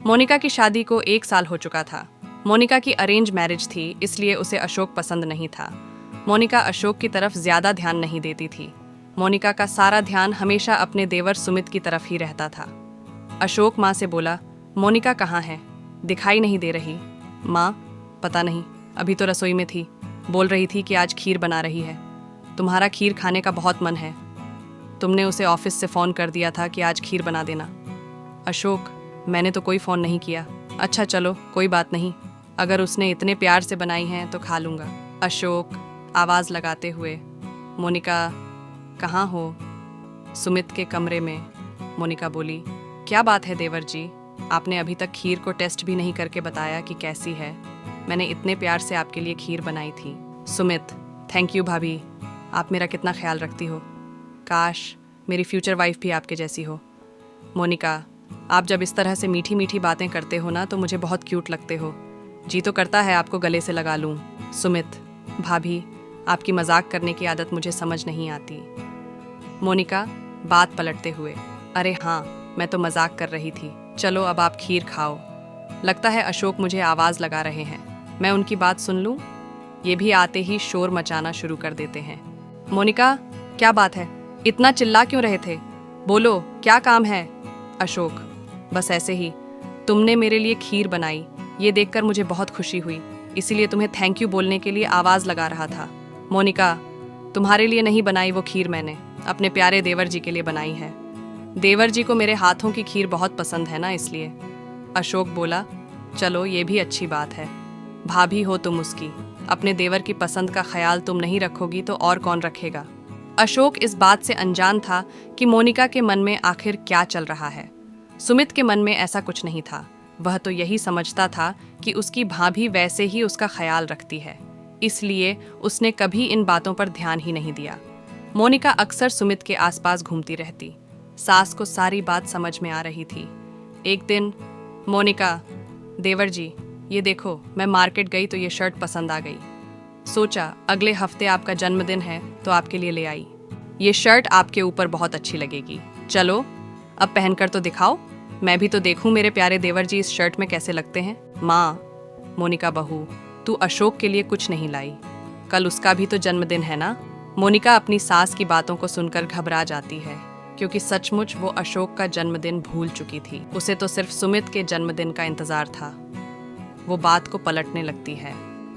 मोनिका की शादी को 1 साल हो चुका था। मोनिका की अरेंज मैरिज थी, इसलिए उसे अशोक पसंद नहीं था। मोनिका अशोक की तरफ ज्यादा ध्यान नहीं देती थी। मोनिका का सारा ध्यान हमेशा अपने देवर सुमित की तरफ ही रहता था। अशोक माँ से बोला, मोनिका कहाँ है? दिखाई नहीं दे रही। माँ, पता नहीं, अभी तो रसोई में थी। बोल रही थी कि आज खीर बना रही है। तुम्हारा खीर खाने का बहुत मन है। तुमने उसे ऑफिस से फ़ोन कर दिया था कि आज खीर बना देना। अशोक, मैंने तो कोई फ़ोन नहीं किया। अच्छा चलो, कोई बात नहीं। अगर उसने इतने प्यार से बनाई हैं तो खा लूँगा। अशोक आवाज़ लगाते हुए, मोनिका कहाँ हो? सुमित के कमरे में। मोनिका बोली, क्या बात है देवर जी, आपने अभी तक खीर को टेस्ट भी नहीं करके बताया कि कैसी है। मैंने इतने प्यार से आपके लिए खीर बनाई थी। सुमित, थैंक यू भाभी, आप मेरा कितना ख्याल रखती हो। काश मेरी फ्यूचर वाइफ भी आपके जैसी हो। मोनिका, आप जब इस तरह से मीठी मीठी बातें करते हो ना तो मुझे बहुत क्यूट लगते हो। जी तो करता है आपको गले से लगा लूं। सुमित, भाभी, आपकी मजाक करने की आदत मुझे समझ नहीं आती। मोनिका बात पलटते हुए, अरे हाँ, मैं तो मजाक कर रही थी। चलो अब आप खीर खाओ। लगता है अशोक मुझे आवाज़ लगा रहे हैं, मैं उनकी बात सुन लूं। ये भी आते ही शोर मचाना शुरू कर देते हैं। मोनिका, क्या बात है? इतना चिल्ला क्यों रहे थे? बोलो, क्या काम है? अशोक, बस ऐसे ही। तुमने मेरे लिए खीर बनाई, ये देखकर मुझे बहुत खुशी हुई, इसीलिए तुम्हें थैंक यू बोलने के लिए आवाज़ लगा रहा था। मोनिका, तुम्हारे लिए नहीं बनाई वो खीर, मैंने अपने प्यारे देवर जी के लिए बनाई है। देवर जी को मेरे हाथों की खीर बहुत पसंद है ना, इसलिए। अशोक बोला, चलो ये भी अच्छी बात है। भाभी हो तुम उसकी, अपने देवर की पसंद का ख्याल तुम नहीं रखोगी तो और कौन रखेगा? अशोक इस बात से अनजान था कि मोनिका के मन में आखिर क्या चल रहा है। सुमित के मन में ऐसा कुछ नहीं था। वह तो यही समझता था कि उसकी भाभी वैसे ही उसका ख्याल रखती है, इसलिए उसने कभी इन बातों पर ध्यान ही नहीं दिया। मोनिका अक्सर सुमित के आसपास घूमती रहती। सास को सारी बात समझ में आ रही थी। एक दिन, मोनिका, देवर जी, ये देखो, मैं मार्केट गई तो ये शर्ट पसंद आ गई। सोचा अगले हफ्ते आपका जन्मदिन है तो आपके लिए ले आई। ये शर्ट आपके ऊपर बहुत अच्छी लगेगी। चलो अब पहनकर तो दिखाओ, मैं भी तो देखूं मेरे प्यारे देवर जी इस शर्ट में कैसे लगते हैं। माँ, मोनिका बहू, तू अशोक के लिए कुछ नहीं लाई, कल उसका भी तो जन्मदिन है ना। मोनिका अपनी सास की बातों को सुनकर घबरा जाती है, क्योंकि सचमुच वो अशोक का जन्मदिन भूल चुकी थी। उसे तो सिर्फ सुमित के जन्मदिन का इंतजार था। वो बात को पलटने लगती है।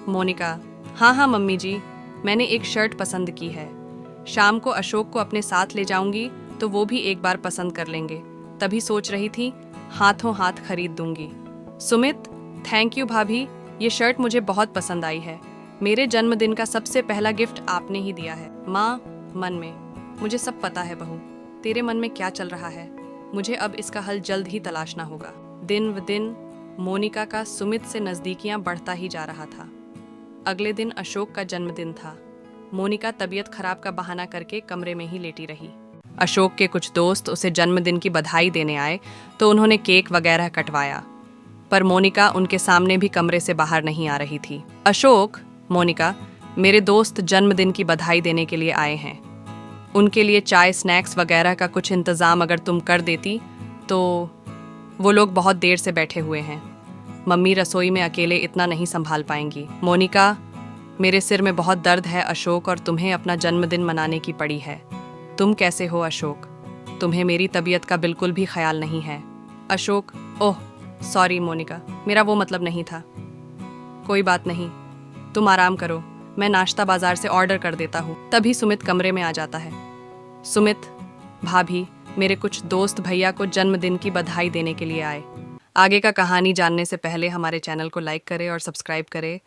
मोनिका, हाँ हाँ मम्मी जी, मैंने एक शर्ट पसंद की है। शाम को अशोक को अपने साथ ले जाऊंगी तो वो भी एक बार पसंद कर लेंगे। तभी सोच रही थी हाथों हाथ खरीद दूंगी। सुमित, थैंक यू भाभी, ये शर्ट मुझे बहुत पसंद आई है। मेरे जन्मदिन का सबसे पहला गिफ्ट आपने ही दिया है। माँ, मन में, मुझे सब पता है बहू, तेरे मन में क्या चल रहा है। मुझे अब इसका हल जल्द ही तलाशना होगा। दिन व दिन मोनिका का सुमित से नज़दीकियां बढ़ता ही जा रहा था। अगले दिन अशोक का जन्मदिन था। मोनिका तबीयत खराब का बहाना करके कमरे में ही लेटी रही। अशोक के कुछ दोस्त उसे जन्मदिन की बधाई देने आए तो उन्होंने केक वगैरह कटवाया, पर मोनिका उनके सामने भी कमरे से बाहर नहीं आ रही थी। अशोक, मोनिका, मेरे दोस्त जन्मदिन की बधाई देने के लिए आए हैं। उनके लिए चाय स्नैक्स वगैरह का कुछ इंतज़ाम अगर तुम कर देती तो। वो लोग बहुत देर से बैठे हुए हैं, मम्मी रसोई में अकेले इतना नहीं संभाल पाएंगी। मोनिका, मेरे सिर में बहुत दर्द है अशोक, और तुम्हें अपना जन्मदिन मनाने की पड़ी है। तुम कैसे हो अशोक? तुम्हें मेरी तबीयत का बिल्कुल भी ख्याल नहीं है। अशोक, ओह सॉरी मोनिका, मेरा वो मतलब नहीं था। कोई बात नहीं, तुम आराम करो, मैं नाश्ता बाजार से ऑर्डर कर देता हूँ। तभी सुमित कमरे में आ जाता है। सुमित, भाभी, मेरे कुछ दोस्त भैया को जन्मदिन की बधाई देने के लिए आए। आगे का कहानी जानने से पहले हमारे चैनल को लाइक करें और सब्सक्राइब करें।